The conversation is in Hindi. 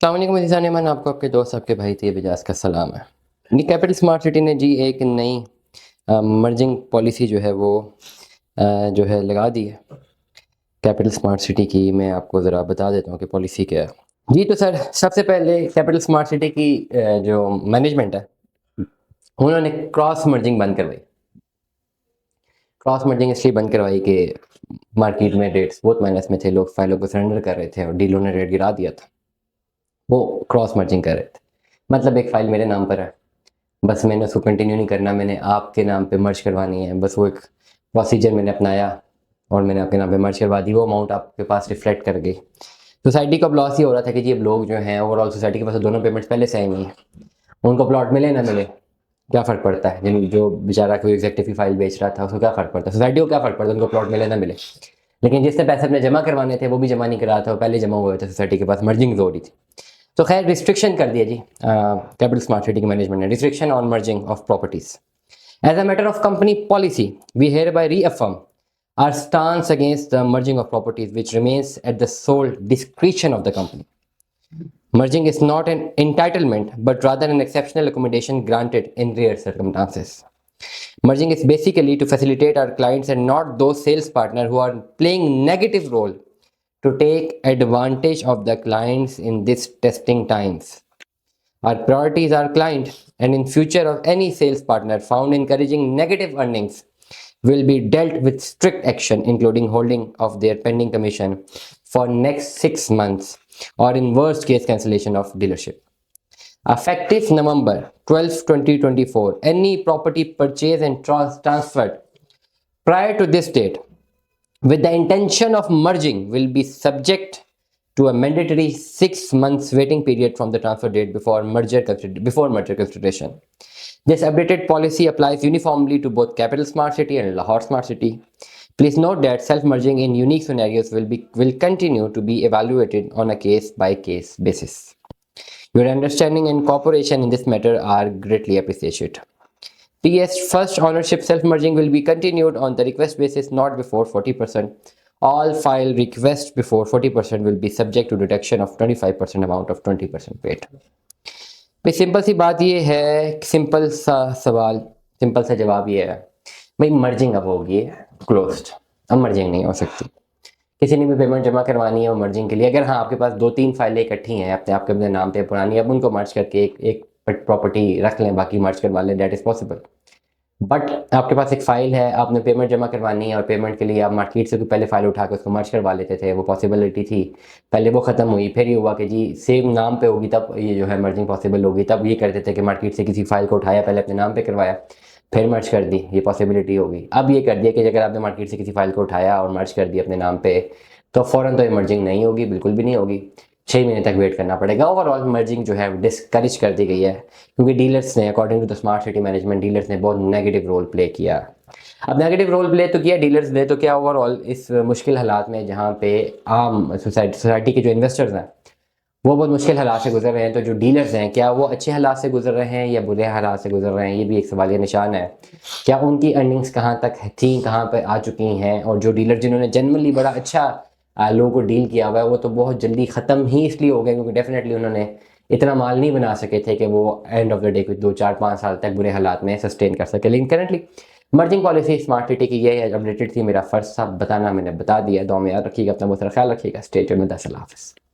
अस्सलामुअलैकुम अज़ीज़ान ईमान, आपको आपके दोस्त आपके भाई तैयब इजाज़ का सलाम है। जी, कैपिटल स्मार्ट सिटी ने जी एक नई मर्जिंग पॉलिसी जो है वो जो है लगा दी है। कैपिटल स्मार्ट सिटी की मैं आपको ज़रा बता देता हूँ कि पॉलिसी क्या है। जी तो सर, सबसे पहले कैपिटल स्मार्ट सिटी की जो मैनेजमेंट है उन्होंने क्रॉस मर्जिंग बंद करवाई। क्रॉस मर्जिंग इसलिए बंद करवाई कि मार्केट में रेट्स बहुत माइनस में थे, लोग फाइलों को सरेंडर कर रहे थे और डीलरों ने रेट गिरा दिया था। वो क्रॉस मर्जिंग कर रहे थे, मतलब एक फ़ाइल मेरे नाम पर है, बस मैंने उसको कंटिन्यू नहीं करना, मैंने आपके नाम पे मर्ज करवानी है। बस वो एक प्रोसीजर मैंने अपनाया और मैंने आपके नाम पे मर्ज करवा दी, वो अमाउंट आपके पास रिफ्लेक्ट कर गई। सोसाइटी को अब लॉस ये हो रहा था कि जी अब लोग जो हैं ओवरऑल सोसाइटी के पास दोनों पेमेंट्स पहले से आई हुई हैं, उनको प्लॉट मिले ना मिले क्या फ़र्क पड़ता है। जिन जो बेचारा कोई एग्जेक्टिव की फाइल बेच रहा था उसको क्या फ़र्क पड़ता है, सोसाइटी को क्या फ़र्क पड़ता है उनको प्लॉट मिले ना मिले। लेकिन जिससे पैसे अपने जमा करवाने थे वो भी जमा नहीं करा था, वो पहले जमा हुए थे, सोसाइटी के पास मर्जिंग हो रही थी। तो खैर रिस्ट्रिक्शन कर दिया जी कैपिटल स्मार्ट सिटी की मैनेजमेंट ने, restriction on merging of properties. As a matter of company policy, we hereby reaffirm our stance against the merging of properties, which remains at the sole discretion of the company. Merging is not an entitlement, but rather an exceptional accommodation granted in rare circumstances. Merging is basically to facilitate our clients and not those sales partners who are playing negative role to take advantage of the clients in these testing times. Our priority is our client, and in future of any sales partner found encouraging negative earnings will be dealt with strict action, including holding of their pending commission for next 6 months, or in worst case cancellation of dealership. Effective November 12, 2024, any property purchased and transferred prior to this date with the intention of merging will be subject to a mandatory 6 months waiting period from the transfer date before merger consideration. This updated policy applies uniformly to both Capital Smart City and Lahore Smart City. Please note that self-merging in unique scenarios will continue to be evaluated on a case-by-case basis. Your understanding and cooperation in this matter are greatly appreciated. PS first ownership self-merging will be continued on the request basis not before 40%. All file requests before 40% will be subject to deduction of 25% amount of 20% paid. भाई सिंपल सी बात ये है, सिंपल सा सवाल सिंपल सा जवाब ये है भाई, मर्जिंग अब होगी क्लोज्ड, अब मर्जिंग नहीं हो सकती। किसी ने भी पेमेंट जमा करवानी है वो मर्जिंग के लिए, अगर हाँ आपके पास 2-3 फाइलें इकट्ठी हैं अपने आपके अपने नाम पे पुरानी, अब उनको मर्ज करके एक प्रॉपर्टी रख लें, बाकी मर्ज करवा लें, दैट इज़ पॉसिबल। बट आपके पास एक फ़ाइल है, आपने पेमेंट जमा करवानी है और पेमेंट के लिए आप मार्केट से पहले फ़ाइल उठा के उसको मर्ज करवा लेते थे, वो पॉसिबिलिटी थी। पहले वो ख़त्म हुई, फिर ये हुआ कि जी सेम नाम पे होगी तब ये जो है मर्जिंग पॉसिबल होगी। तब ये करते थे कि मार्केट से किसी फ़ाइल को उठाया, पहले अपने नाम पे करवाया, फिर मर्ज कर दी, ये पॉसिबिलिटी होगी। अब ये कर दिया कि अगर आपने मार्केट से किसी फ़ाइल को उठाया और मर्ज कर दिया अपने नाम पे, तो फ़ौरन तो ये मर्जिंग नहीं होगी, बिल्कुल भी नहीं होगी, 6 महीने तक वेट करना पड़ेगा। ओवरऑल मर्जिंग जो है डिस्करेज कर दी गई है, क्योंकि डीलर्स ने according to the smart city management dealers ने बहुत नेगेटिव रोल प्ले किया। अब नेगेटिव रोल प्ले तो किया डीलर्स ने, तो क्या ओवरऑल इस मुश्किल हालात में जहाँ पे आम सोसाइटी के जो इन्वेस्टर्स हैं वो बहुत मुश्किल हालात से गुजर रहे हैं, तो जो डीलर्स हैं क्या वो अच्छे हालात से गुजर रहे हैं या बुरे हालात से गुजर रहे हैं, ये भी एक सवालिया निशान है। क्या उनकी अर्निंग्स कहाँ तक थी, कहाँ पर आ चुकी हैं, और जो डीलर जिन्होंने जनरली बड़ा अच्छा लोगों को डील किया हुआ है वो तो बहुत जल्दी ख़त्म ही इसलिए हो गए क्योंकि डेफिनेटली उन्होंने इतना माल नहीं बना सके थे कि वो एंड ऑफ द डे कुछ 2-4-5 साल तक बुरे हालात में सस्टेन कर सके। लेकिन currently merging policy smart city की ये अपडेटेड थी, मेरा फ़र्ज था बताना, मैंने बता दिया। दुआ में याद रखिएगा, अपना बहुत सारा ख्याल रखिएगा। स्टे ट्यून्ड, अल्लाह हाफ़िज़।